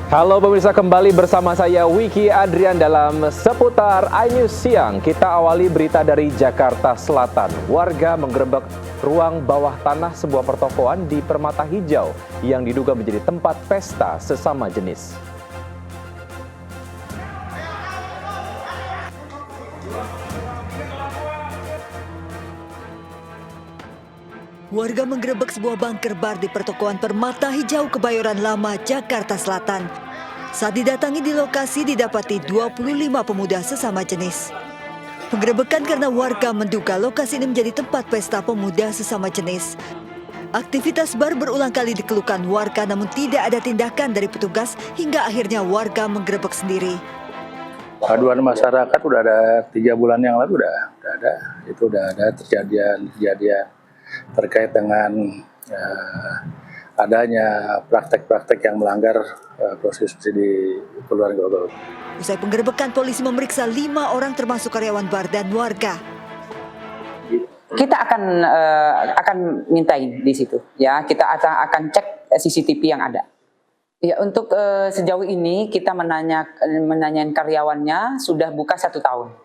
Halo pemirsa, kembali bersama saya Wiki Adrian dalam Seputar iNews Siang. Kita awali berita dari Jakarta Selatan. Warga menggerebek ruang bawah tanah sebuah pertokoan di Permata Hijau yang diduga menjadi tempat pesta sesama jenis. Warga menggerebek sebuah bunker bar di pertokoan Permata Hijau Kebayoran Lama, Jakarta Selatan. Saat didatangi di lokasi didapati 25 pemuda sesama jenis. Penggerebekan karena warga menduga lokasi ini menjadi tempat pesta pemuda sesama jenis. Aktivitas bar berulang kali dikeluhkan warga namun tidak ada tindakan dari petugas hingga akhirnya warga menggerebek sendiri. Aduan masyarakat udah ada 3 bulan yang lalu udah ada kejadian terkait dengan adanya praktek-praktek yang melanggar prostitusi di keluarga. Usai penggerebekan, polisi memeriksa 5 orang termasuk karyawan bar dan warga. Kita akan mintain di situ, ya. Kita akan cek CCTV yang ada. Ya, untuk sejauh ini kita menanyain karyawannya sudah buka 1 tahun.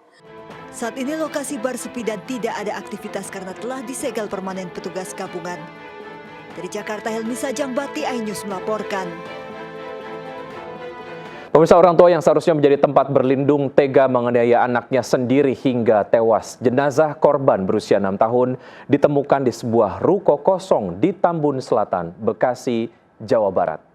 Saat ini lokasi bar sepi dan tidak ada aktivitas karena telah disegel permanen petugas gabungan. Dari Jakarta, Helmi Sajangbati, iNews melaporkan. Pemirsa, orang tua yang seharusnya menjadi tempat berlindung tega menganiaya anaknya sendiri hingga tewas. Jenazah korban berusia 6 tahun ditemukan di sebuah ruko kosong di Tambun Selatan, Bekasi, Jawa Barat.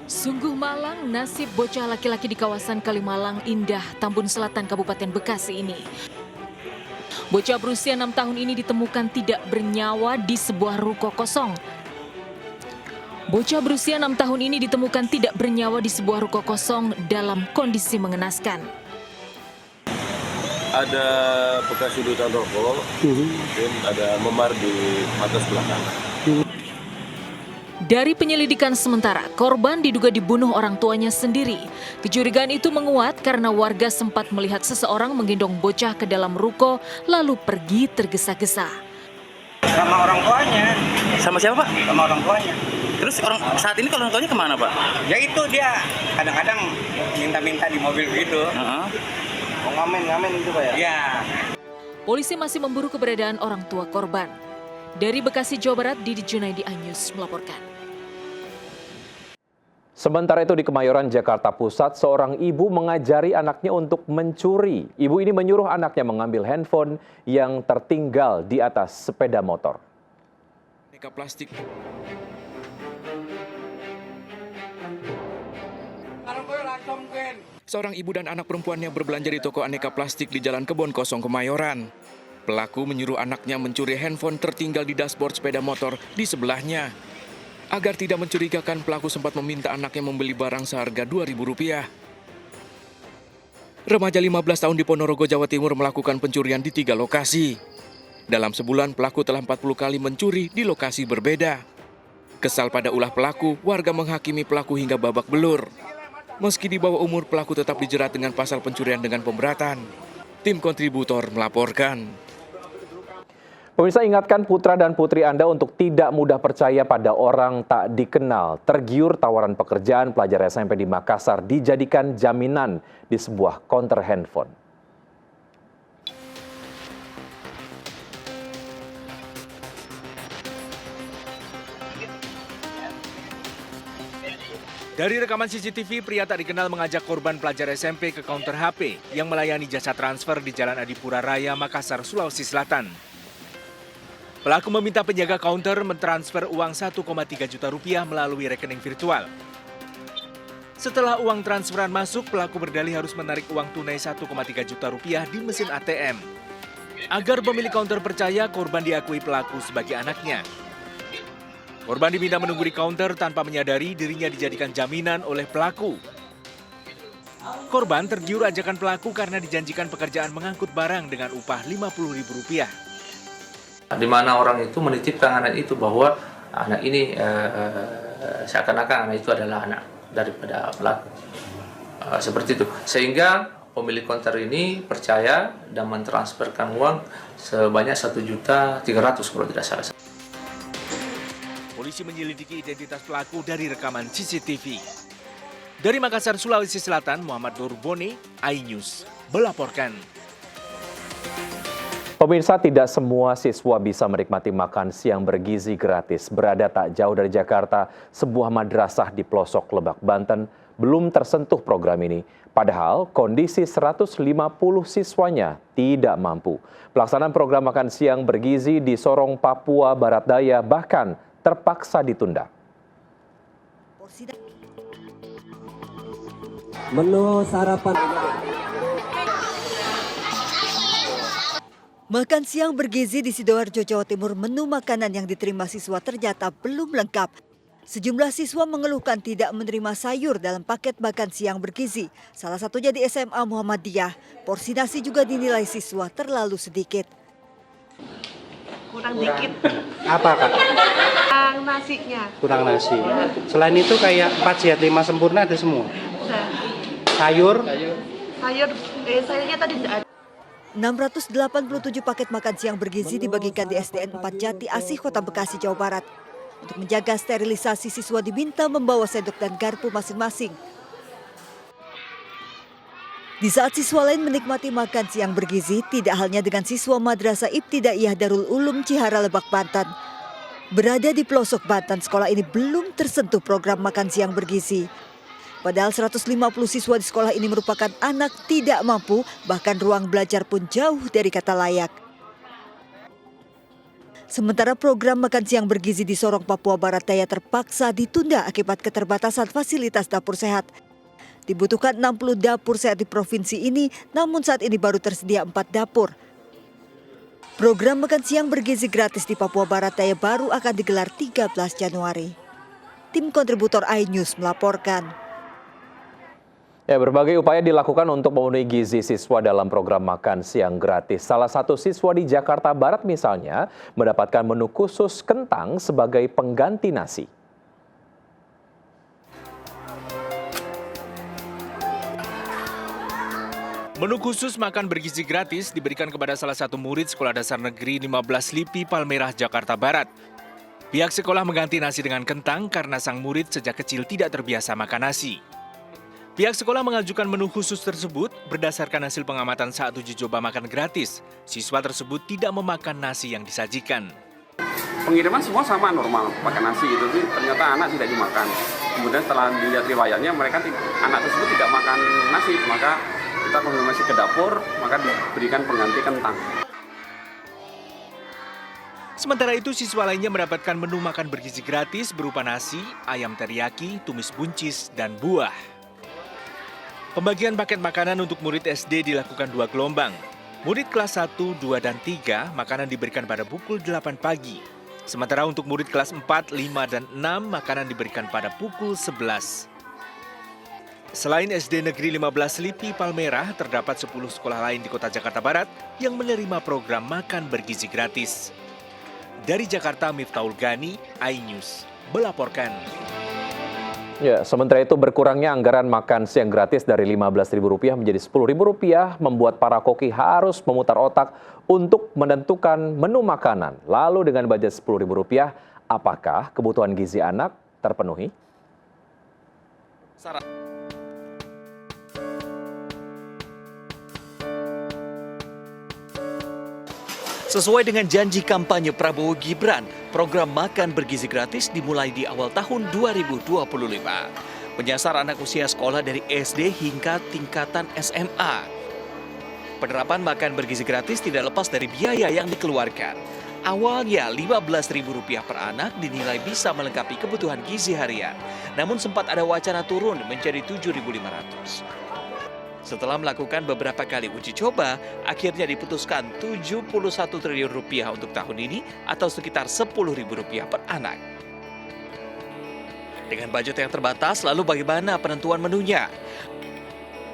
Sungguh malang nasib bocah laki-laki di kawasan Kalimalang Indah, Tambun Selatan, Kabupaten Bekasi ini. Bocah berusia 6 tahun ini ditemukan tidak bernyawa di sebuah ruko kosong. Bocah berusia 6 tahun ini ditemukan tidak bernyawa di sebuah ruko kosong dalam kondisi mengenaskan. Ada bekas sudutan rokok, dan ada memar di atas belakang. Dari penyelidikan sementara, korban diduga dibunuh orang tuanya sendiri. Kecurigaan itu menguat karena warga sempat melihat seseorang menggendong bocah ke dalam ruko lalu pergi tergesa-gesa. Sama orang tuanya. Sama siapa, Pak? Sama orang tuanya. Terus saat ini kalau orang tuanya kemana, Pak? Ya itu dia kadang-kadang minta-minta di mobil gitu. Mau ngamen itu, Pak ya? Iya. Polisi masih memburu keberadaan orang tua korban. Dari Bekasi, Jawa Barat, Didi Junaidi, iNews melaporkan. Sementara itu di Kemayoran, Jakarta Pusat, seorang ibu mengajari anaknya untuk mencuri. Ibu ini menyuruh anaknya mengambil handphone yang tertinggal di atas sepeda motor. Aneka plastik. Seorang ibu dan anak perempuannya berbelanja di toko aneka plastik di Jalan Kebon Kosong, Kemayoran. Pelaku menyuruh anaknya mencuri handphone tertinggal di dashboard sepeda motor di sebelahnya. Agar tidak mencurigakan, pelaku sempat meminta anaknya membeli barang seharga Rp2.000. Remaja 15 tahun di Ponorogo, Jawa Timur melakukan pencurian di 3 lokasi. Dalam sebulan, pelaku telah 40 kali mencuri di lokasi berbeda. Kesal pada ulah pelaku, warga menghakimi pelaku hingga babak belur. Meski di bawah umur, pelaku tetap dijerat dengan pasal pencurian dengan pemberatan. Tim kontributor melaporkan. Pemirsa, ingatkan putra dan putri Anda untuk tidak mudah percaya pada orang tak dikenal. Tergiur tawaran pekerjaan, pelajar SMP di Makassar dijadikan jaminan di sebuah konter handphone. Dari rekaman CCTV, pria tak dikenal mengajak korban pelajar SMP ke counter HP yang melayani jasa transfer di Jalan Adipura Raya, Makassar, Sulawesi Selatan. Pelaku meminta penjaga counter mentransfer uang 1,3 juta rupiah melalui rekening virtual. Setelah uang transferan masuk, pelaku berdalih harus menarik uang tunai 1,3 juta rupiah di mesin ATM. Agar pemilik counter percaya, korban diakui pelaku sebagai anaknya. Korban diminta menunggu di counter tanpa menyadari dirinya dijadikan jaminan oleh pelaku. Korban tergiur ajakan pelaku karena dijanjikan pekerjaan mengangkut barang dengan upah Rp50.000. Di mana orang itu menitipkan anak itu bahwa anak ini seakan-akan anak itu adalah anak daripada pelaku. Seperti itu. Sehingga pemilik konter ini percaya dan mentransferkan uang sebanyak 1.300.000 kalau tidak salah. Polisi menyelidiki identitas pelaku dari rekaman CCTV. Dari Makassar, Sulawesi Selatan, Muhammad Nurboni, iNews melaporkan. Pemirsa, tidak semua siswa bisa menikmati makan siang bergizi gratis. Berada tak jauh dari Jakarta, sebuah madrasah di pelosok Lebak, Banten belum tersentuh program ini. Padahal kondisi 150 siswanya tidak mampu. Pelaksanaan program makan siang bergizi di Sorong, Papua Barat Daya bahkan terpaksa ditunda. Menu sarapan. Makan siang bergizi di Sidoarjo, Jawa Timur, menu makanan yang diterima siswa ternyata belum lengkap. Sejumlah siswa mengeluhkan tidak menerima sayur dalam paket makan siang bergizi. Salah satunya di SMA Muhammadiyah. Porsi nasi juga dinilai siswa terlalu sedikit. Kurang dikit. Apa Kak? Kurang nasinya. Kurang nasi. Selain itu kayak 4 sehat 5 sempurna ada semua. Sayur? Sayurnya tadi tidak ada. 687 paket makan siang bergizi dibagikan di SDN 4 Jati Asih, Kota Bekasi, Jawa Barat. Untuk menjaga sterilisasi, siswa diminta membawa sendok dan garpu masing-masing. Di saat siswa lain menikmati makan siang bergizi, tidak halnya dengan siswa Madrasah Ibtidaiyah Darul Ulum Cihara, Lebak, Banten. Berada di pelosok Banten, sekolah ini belum tersentuh program makan siang bergizi. Padahal 150 siswa di sekolah ini merupakan anak tidak mampu, bahkan ruang belajar pun jauh dari kata layak. Sementara program makan siang bergizi di Sorong, Papua Barat Daya terpaksa ditunda akibat keterbatasan fasilitas dapur sehat. Dibutuhkan 60 dapur sehat di provinsi ini, namun saat ini baru tersedia 4 dapur. Program makan siang bergizi gratis di Papua Barat Daya baru akan digelar 13 Januari. Tim kontributor iNews melaporkan. Ya, berbagai upaya dilakukan untuk memenuhi gizi siswa dalam program makan siang gratis. Salah satu siswa di Jakarta Barat misalnya mendapatkan menu khusus kentang sebagai pengganti nasi. Menu khusus makan bergizi gratis diberikan kepada salah satu murid Sekolah Dasar Negeri 15 Lipi, Palmerah, Jakarta Barat. Pihak sekolah mengganti nasi dengan kentang karena sang murid sejak kecil tidak terbiasa makan nasi. Pihak sekolah mengajukan menu khusus tersebut berdasarkan hasil pengamatan saat uji coba makan gratis. Siswa tersebut tidak memakan nasi yang disajikan. Pengiriman semua sama normal, makan nasi itu sih ternyata anak tidak dimakan. Kemudian setelah dilihat riwayatnya anak tersebut tidak makan nasi, maka kita konfirmasi ke dapur, maka diberikan pengganti kentang. Sementara itu siswa lainnya mendapatkan menu makan bergizi gratis berupa nasi, ayam teriyaki, tumis buncis, dan buah. Pembagian paket makanan untuk murid SD dilakukan 2 gelombang. Murid kelas 1, 2, dan 3 makanan diberikan pada pukul 8 pagi. Sementara untuk murid kelas 4, 5, dan 6 makanan diberikan pada pukul 11. Selain SD Negeri 15 Lipi, Palmerah, terdapat 10 sekolah lain di Kota Jakarta Barat yang menerima program makan bergizi gratis. Dari Jakarta, Miftahul Gani, iNews melaporkan. Ya, sementara itu berkurangnya anggaran makan siang gratis dari Rp15.000 menjadi Rp10.000 membuat para koki harus memutar otak untuk menentukan menu makanan. Lalu dengan budget Rp10.000, apakah kebutuhan gizi anak terpenuhi? Sesuai dengan janji kampanye Prabowo Gibran, program makan bergizi gratis dimulai di awal tahun 2025. Menyasar anak usia sekolah dari SD hingga tingkatan SMA. Penerapan makan bergizi gratis tidak lepas dari biaya yang dikeluarkan. Awalnya Rp15.000 per anak dinilai bisa melengkapi kebutuhan gizi harian. Namun sempat ada wacana turun menjadi Rp7.500. Setelah melakukan beberapa kali uji coba, akhirnya diputuskan Rp71 triliun untuk tahun ini atau sekitar Rp10.000 per anak. Dengan budget yang terbatas, lalu bagaimana penentuan menunya?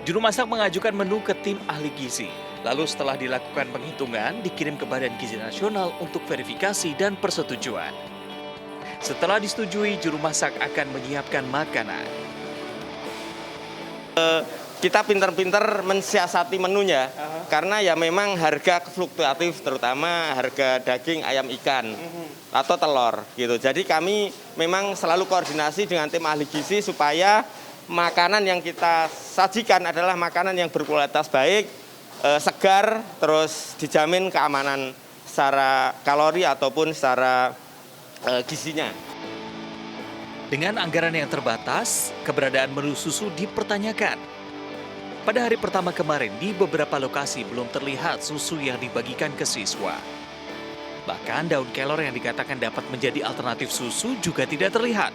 Juru masak mengajukan menu ke tim ahli gizi. Lalu setelah dilakukan penghitungan, dikirim ke Badan Gizi Nasional untuk verifikasi dan persetujuan. Setelah disetujui, juru masak akan menyiapkan makanan. kita pinter-pinter mensiasati menunya, karena ya memang harga fluktuatif, terutama harga daging, ayam, ikan, atau telur gitu. Jadi kami memang selalu koordinasi dengan tim ahli gizi supaya makanan yang kita sajikan adalah makanan yang berkualitas baik, segar, terus dijamin keamanan secara kalori ataupun secara gizinya. Dengan anggaran yang terbatas, keberadaan menu susu dipertanyakan. Pada hari pertama kemarin, di beberapa lokasi belum terlihat susu yang dibagikan ke siswa. Bahkan daun kelor yang dikatakan dapat menjadi alternatif susu juga tidak terlihat.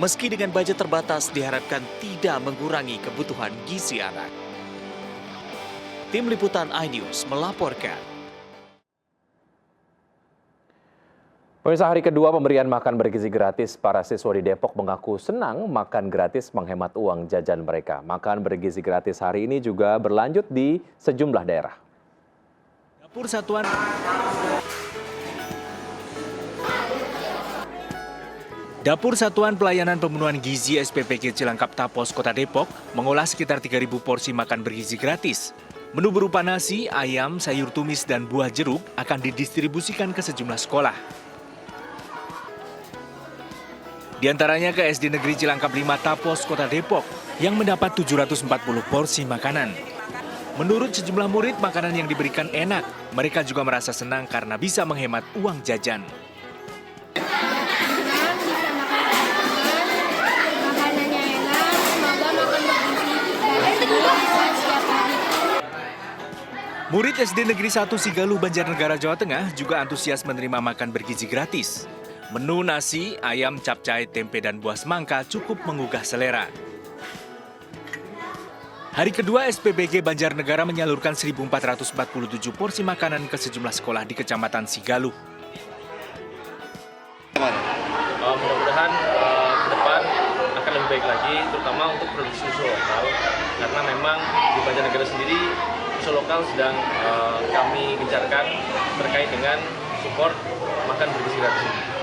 Meski dengan budget terbatas, diharapkan tidak mengurangi kebutuhan gizi anak. Tim Liputan iNews melaporkan. Pemirsa, hari kedua pemberian makan bergizi gratis para siswa di Depok mengaku senang makan gratis menghemat uang jajan mereka. Makan bergizi gratis hari ini juga berlanjut di sejumlah daerah. Dapur Satuan Pelayanan Pemenuhan Gizi SPPG Cilangkap Tapos, Kota Depok mengolah sekitar 3.000 porsi makan bergizi gratis. Menu berupa nasi, ayam, sayur tumis, dan buah jeruk akan didistribusikan ke sejumlah sekolah. Di antaranya ke SD Negeri Cilangkap 5 Tapos, Kota Depok, yang mendapat 740 porsi makanan. Menurut sejumlah murid, makanan yang diberikan enak. Mereka juga merasa senang karena bisa menghemat uang jajan. Murid SD Negeri 1 Sigaluh, Banjarnegara, Jawa Tengah juga antusias menerima makan bergizi gratis. Menu nasi, ayam, capcay, tempe, dan buah semangka cukup menggugah selera. Hari kedua, SPBG Banjarnegara menyalurkan 1.447 porsi makanan ke sejumlah sekolah di Kecamatan Sigaluh. Mudah-mudahan ke depan akan lebih baik lagi, terutama untuk produksi susu lokal. Karena memang di Banjarnegara sendiri, susu lokal sedang kami gencarkan terkait dengan support makan bergizi gratis.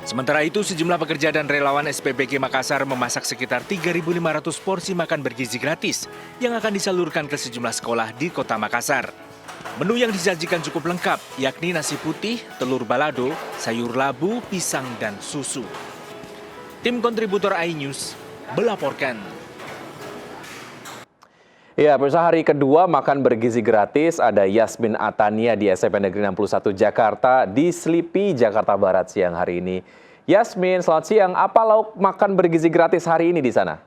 Sementara itu, sejumlah pekerja dan relawan SPBG Makassar memasak sekitar 3.500 porsi makan bergizi gratis yang akan disalurkan ke sejumlah sekolah di Kota Makassar. Menu yang disajikan cukup lengkap, yakni nasi putih, telur balado, sayur labu, pisang, dan susu. Tim kontributor iNews melaporkan. Ya, pemirsa, hari kedua makan bergizi gratis ada Yasmin Atania di SMP Negeri 61 Jakarta di Selipi, Jakarta Barat siang hari ini. Yasmin, selamat siang. Apa lauk makan bergizi gratis hari ini di sana?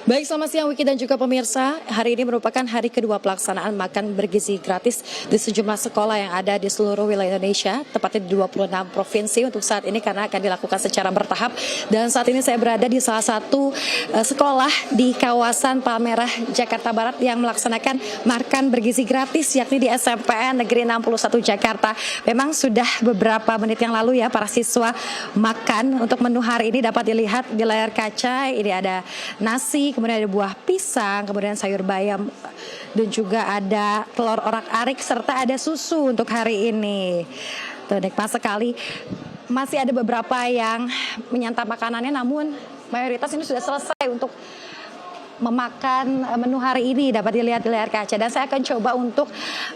Baik, selamat siang Wiki dan juga pemirsa. Hari ini merupakan hari kedua pelaksanaan makan bergizi gratis di sejumlah sekolah yang ada di seluruh wilayah Indonesia, tepatnya di 26 provinsi untuk saat ini karena akan dilakukan secara bertahap. Dan saat ini saya berada di salah satu sekolah di kawasan Palmerah, Jakarta Barat yang melaksanakan makan bergizi gratis, yakni di SMPN Negeri 61 Jakarta. Memang sudah beberapa menit yang lalu ya para siswa makan. Untuk menu hari ini dapat dilihat di layar kaca, ini ada nasi, kemudian ada buah pisang, kemudian sayur bayam, dan juga ada telur orak-arik, serta ada susu untuk hari ini. Tuh, nikmat sekali. Masih ada beberapa yang menyantap makanannya, namun mayoritas ini sudah selesai untuk memakan menu hari ini, dapat dilihat di layar kaca. Dan saya akan coba untuk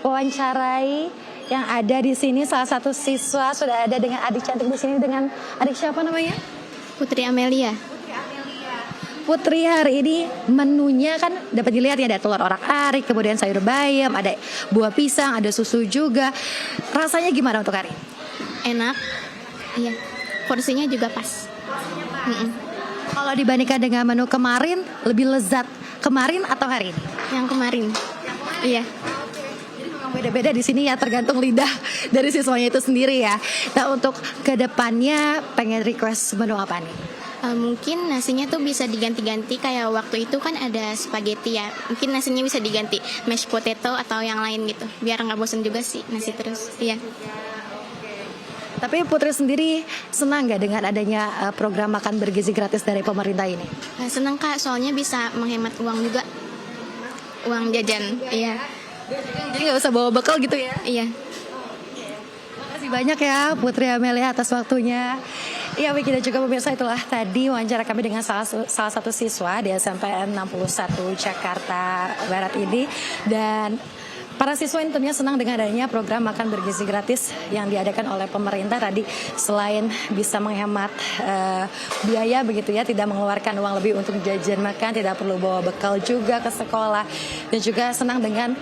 wawancarai yang ada di sini. Salah satu siswa sudah ada dengan adik cantik di sini, dengan adik siapa namanya? Putri Amelia. Putri, hari ini menunya kan dapat dilihat ya, ada telur orak-arik, kemudian sayur bayam, ada buah pisang, ada susu juga. Rasanya gimana untuk hari ini? Enak, iya. Porsinya juga pas. Kalau dibandingkan dengan menu kemarin, lebih lezat kemarin atau hari ini? Yang kemarin, iya. Beda-beda di sini ya, tergantung lidah dari siswanya itu sendiri ya. Nah, untuk kedepannya pengen request menu apa nih? Mungkin nasinya tuh bisa diganti-ganti, kayak waktu itu kan ada spaghetti ya. Mungkin nasinya bisa diganti mashed potato atau yang lain gitu, biar nggak bosan juga sih nasi terus. Iya. Tapi Putri sendiri senang nggak dengan adanya program makan bergizi gratis dari pemerintah ini? Senang Kak, soalnya bisa menghemat uang juga, uang jajan. Iya. Jadi nggak usah bawa bekal gitu ya? Iya. Terima kasih banyak ya Putri Amelia atas waktunya. Ya, Wiki dan juga pemirsa, itulah tadi wawancara kami dengan salah satu siswa di SMP 61 Jakarta Barat ini. Dan para siswa ini tentunya senang dengan adanya program makan bergizi gratis yang diadakan oleh pemerintah tadi. Selain bisa menghemat biaya begitu ya, tidak mengeluarkan uang lebih untuk jajan makan, tidak perlu bawa bekal juga ke sekolah. Dan juga senang dengan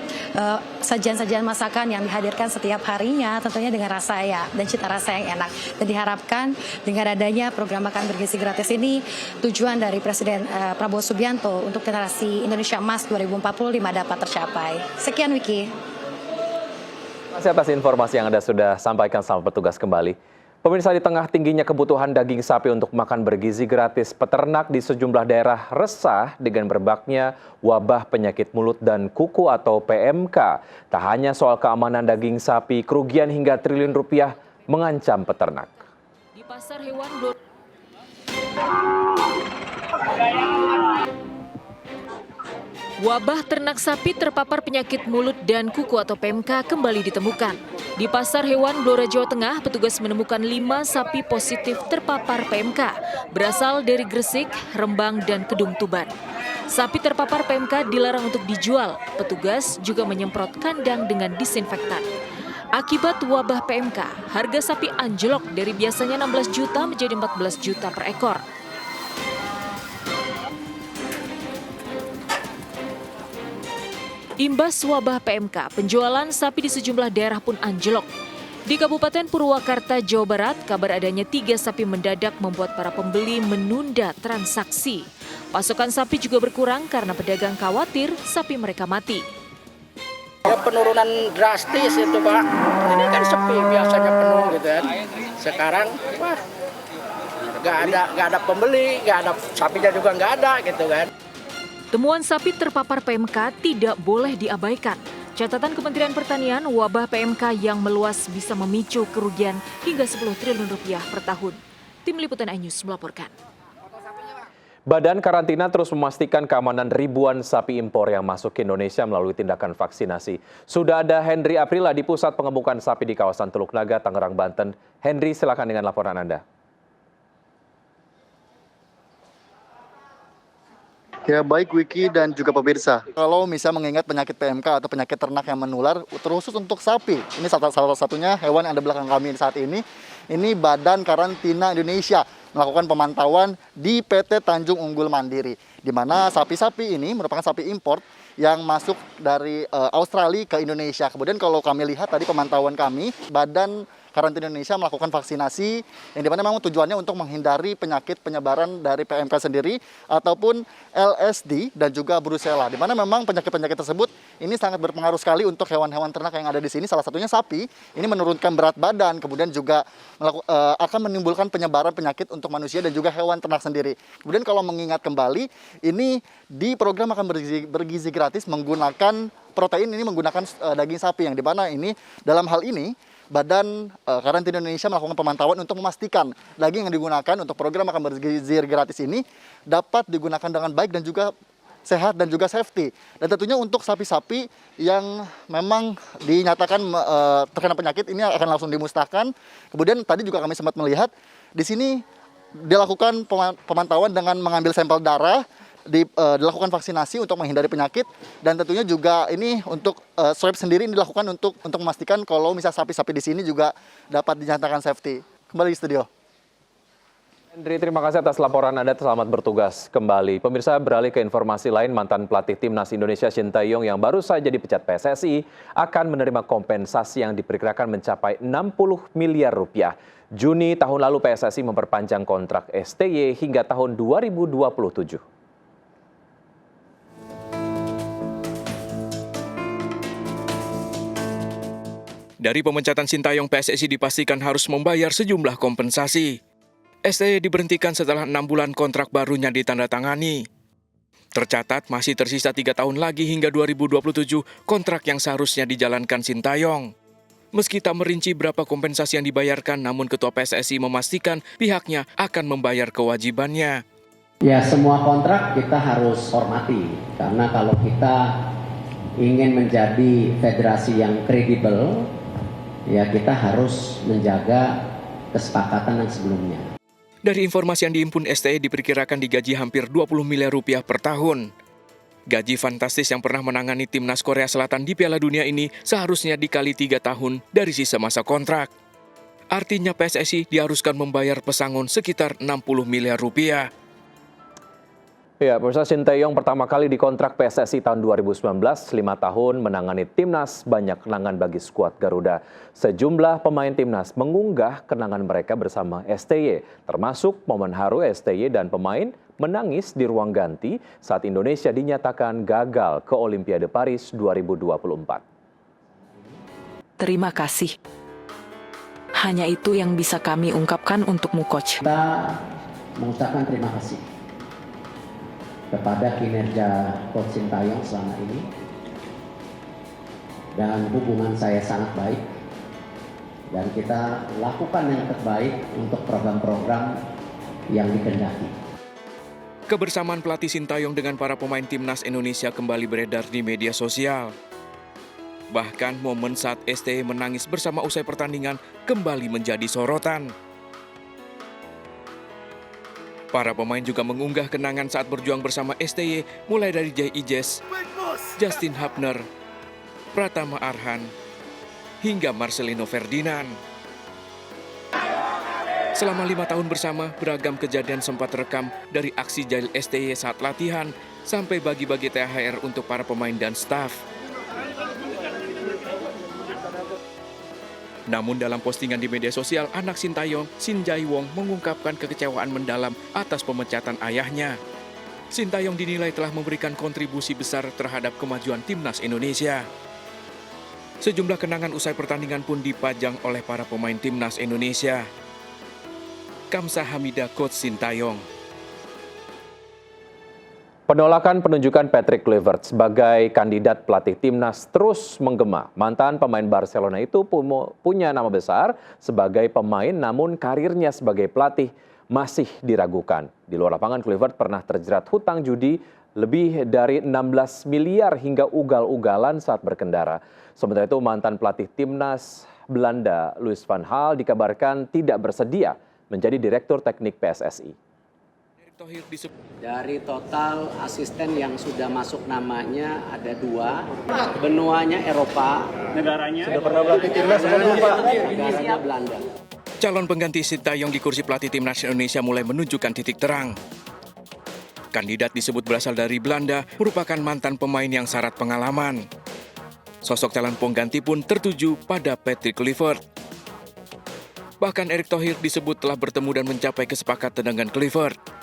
sajian-sajian masakan yang dihadirkan setiap harinya, tentunya dengan rasa dan cita rasa yang enak. Dan diharapkan dengan adanya program makan bergizi gratis ini, tujuan dari Presiden Prabowo Subianto untuk generasi Indonesia Emas 2045 dapat tercapai. Sekian, Wiki. Terima kasih atas informasi yang Anda sudah sampaikan. Selamat bertugas kembali. Pemirsa, di tengah tingginya kebutuhan daging sapi untuk makan bergizi gratis, peternak di sejumlah daerah resah dengan merebaknya wabah penyakit mulut dan kuku atau PMK. Tak hanya soal keamanan daging sapi, kerugian hingga triliun rupiah mengancam peternak. Di pasar hewan wabah ternak sapi terpapar penyakit mulut dan kuku atau PMK kembali ditemukan. Di Pasar Hewan Blora, Jawa Tengah, petugas menemukan 5 sapi positif terpapar PMK, berasal dari Gresik, Rembang, dan Kedung Tuban. Sapi terpapar PMK dilarang untuk dijual. Petugas juga menyemprot kandang dengan disinfektan. Akibat wabah PMK, harga sapi anjlok dari biasanya 16 juta menjadi 14 juta per ekor. Imbas wabah PMK, penjualan sapi di sejumlah daerah pun anjlok. Di Kabupaten Purwakarta, Jawa Barat, kabar adanya 3 sapi mendadak membuat para pembeli menunda transaksi. Pasokan sapi juga berkurang karena pedagang khawatir sapi mereka mati. Ya, penurunan drastis itu, Pak. Ini kan sepi, biasanya penuh gitu kan. Sekarang, wah, nggak ada pembeli, nggak ada, sapinya juga nggak ada gitu kan. Temuan sapi terpapar PMK tidak boleh diabaikan. Catatan Kementerian Pertanian, wabah PMK yang meluas bisa memicu kerugian hingga 10 triliun rupiah per tahun. Tim Liputan iNews melaporkan. Badan Karantina terus memastikan keamanan ribuan sapi impor yang masuk ke Indonesia melalui tindakan vaksinasi. Sudah ada Henry Aprila di Pusat Pengemukan Sapi di kawasan Teluk Naga, Tangerang, Banten. Henry, silakan dengan laporan Anda. Ya, baik Wiki dan juga pemirsa. Kalau misalnya mengingat penyakit PMK atau penyakit ternak yang menular, terkhusus untuk sapi, ini salah satunya hewan yang ada belakang kami saat ini Badan Karantina Indonesia melakukan pemantauan di PT Tanjung Unggul Mandiri, di mana sapi-sapi ini merupakan sapi import yang masuk dari Australia ke Indonesia. Kemudian kalau kami lihat tadi pemantauan kami, Badan Karantina Indonesia melakukan vaksinasi yang dimana memang tujuannya untuk menghindari penyakit penyebaran dari PMK sendiri ataupun LSD dan juga Brucella, di mana memang penyakit-penyakit tersebut ini sangat berpengaruh sekali untuk hewan-hewan ternak yang ada di sini. Salah satunya sapi, ini menurunkan berat badan, kemudian juga akan menimbulkan penyebaran penyakit untuk manusia dan juga hewan ternak sendiri. Kemudian kalau mengingat kembali, ini di program makan bergizi gratis menggunakan protein, ini menggunakan daging sapi, yang dimana ini dalam hal ini Badan Karantina Indonesia melakukan pemantauan untuk memastikan daging yang digunakan untuk program makan bergizi gratis ini dapat digunakan dengan baik dan juga sehat dan juga safety. Dan tentunya untuk sapi-sapi yang memang dinyatakan terkena penyakit ini akan langsung dimusnahkan. Kemudian tadi juga kami sempat melihat di sini dilakukan pemantauan dengan mengambil sampel darah, dilakukan vaksinasi untuk menghindari penyakit, dan tentunya juga ini untuk swab sendiri ini dilakukan untuk memastikan kalau misalnya sapi-sapi di sini juga dapat dinyatakan safety. Kembali di studio. Henry, terima kasih atas laporan Anda. Selamat bertugas kembali. Pemirsa, beralih ke informasi lain, mantan pelatih Timnas Indonesia Shin Tae-yong yang baru saja dipecat PSSI akan menerima kompensasi yang diperkirakan mencapai 60 miliar rupiah. Juni tahun lalu PSSI memperpanjang kontrak STY hingga tahun 2027. Dari pemecatan Shin Tae-yong, PSSI dipastikan harus membayar sejumlah kompensasi. STY diberhentikan setelah 6 bulan kontrak barunya ditandatangani. Tercatat masih tersisa 3 tahun lagi hingga 2027 kontrak yang seharusnya dijalankan Shin Tae-yong. Meski tak merinci berapa kompensasi yang dibayarkan, namun Ketua PSSI memastikan pihaknya akan membayar kewajibannya. Ya, semua kontrak kita harus hormati, karena kalau kita ingin menjadi federasi yang kredibel, ya kita harus menjaga kesepakatan yang sebelumnya. Dari informasi yang dihimpun STY diperkirakan digaji hampir 20 miliar rupiah per tahun. Gaji fantastis yang pernah menangani timnas Korea Selatan di Piala Dunia ini seharusnya dikali 3 tahun dari sisa masa kontrak. Artinya PSSI diharuskan membayar pesangon sekitar 60 miliar rupiah. Ya, pemirsa, Shin Tae-yong pertama kali dikontrak PSSI tahun 2019, 5 tahun menangani timnas, banyak kenangan bagi skuad Garuda. Sejumlah pemain timnas mengunggah kenangan mereka bersama STY, termasuk momen haru STY dan pemain menangis di ruang ganti saat Indonesia dinyatakan gagal ke Olimpiade Paris 2024. Terima kasih. Hanya itu yang bisa kami ungkapkan untukmu, Coach. Kita mengucapkan terima kasih kepada kinerja Coach Shin Tae-yong selama ini, dan hubungan saya sangat baik, dan kita lakukan yang terbaik untuk program-program yang dikehendaki. Kebersamaan pelatih Shin Tae-yong dengan para pemain timnas Indonesia kembali beredar di media sosial. Bahkan momen saat STY menangis bersama usai pertandingan kembali menjadi sorotan. Para pemain juga mengunggah kenangan saat berjuang bersama STY, mulai dari Jay Ijes, Justin Hapner, Pratama Arhan, hingga Marcelino Ferdinand. Selama 5 tahun bersama, beragam kejadian sempat rekam dari aksi jahil STY saat latihan, sampai bagi-bagi THR untuk para pemain dan staf. Namun dalam postingan di media sosial, anak Shin Tae-yong, Shin Jae-wong, mengungkapkan kekecewaan mendalam atas pemecatan ayahnya. Shin Tae-yong dinilai telah memberikan kontribusi besar terhadap kemajuan timnas Indonesia. Sejumlah kenangan usai pertandingan pun dipajang oleh para pemain timnas Indonesia. Kamsa Hamida, Coach Shin Tae-yong. Penolakan penunjukan Patrick Kluivert sebagai kandidat pelatih timnas terus menggema. Mantan pemain Barcelona itu punya nama besar sebagai pemain, namun karirnya sebagai pelatih masih diragukan. Di luar lapangan, Kluivert pernah terjerat hutang judi lebih dari 16 miliar hingga ugal-ugalan saat berkendara. Sementara itu, mantan pelatih timnas Belanda, Louis van Gaal, dikabarkan tidak bersedia menjadi direktur teknik PSSI. Dari total asisten yang sudah masuk namanya ada 2, benuanya Eropa, negaranya sudah pernah berlatih timnas sebelum Pak, negaranya Belanda. Calon pengganti Shin Tae-yong di kursi pelatih timnas Indonesia mulai menunjukkan titik terang. Kandidat disebut berasal dari Belanda, merupakan mantan pemain yang syarat pengalaman. Sosok calon pengganti pun tertuju pada Patrick Kluivert. Bahkan Erick Thohir disebut telah bertemu dan mencapai kesepakatan dengan Kluivert.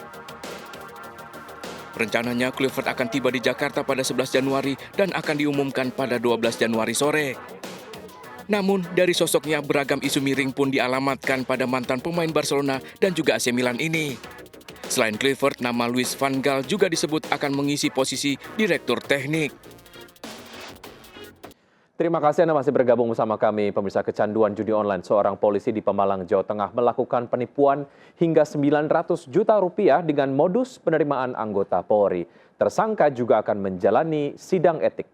Rencananya Kluivert akan tiba di Jakarta pada 11 Januari dan akan diumumkan pada 12 Januari sore. Namun dari sosoknya beragam isu miring pun dialamatkan pada mantan pemain Barcelona dan juga AC Milan ini. Selain Kluivert, nama Louis van Gaal juga disebut akan mengisi posisi direktur teknik. Terima kasih Anda masih bergabung bersama kami. Pemirsa, kecanduan judi online, seorang polisi di Pemalang, Jawa Tengah melakukan penipuan hingga 900 juta rupiah dengan modus penerimaan anggota Polri. Tersangka juga akan menjalani sidang etik.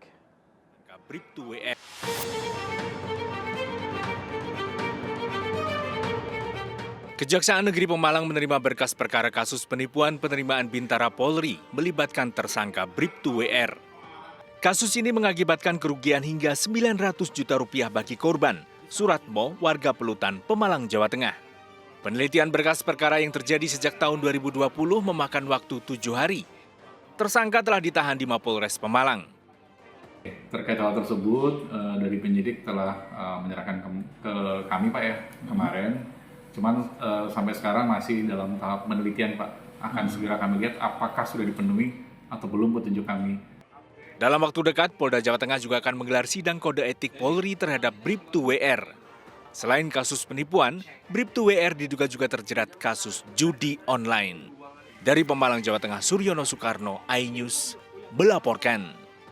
Kejaksaan Negeri Pemalang menerima berkas perkara kasus penipuan penerimaan Bintara Polri melibatkan tersangka Bribtu WR. Kasus ini mengakibatkan kerugian hingga 900 juta rupiah bagi korban, Suratmo, warga Pelutan, Pemalang, Jawa Tengah. Penelitian berkas perkara yang terjadi sejak tahun 2020 memakan waktu 7 hari. Tersangka telah ditahan di Mapolres Pemalang. Terkait hal tersebut, dari penyidik telah menyerahkan ke kami Pak ya kemarin. Cuman sampai sekarang masih dalam tahap penelitian Pak. Akan segera kami lihat apakah sudah dipenuhi atau belum petunjuk kami. Dalam waktu dekat, Polda Jawa Tengah juga akan menggelar sidang kode etik Polri terhadap Bribtu WR. Selain kasus penipuan, Bribtu WR diduga juga terjerat kasus judi online. Dari Pemalang, Jawa Tengah, Suryono Soekarno, iNews, melaporkan.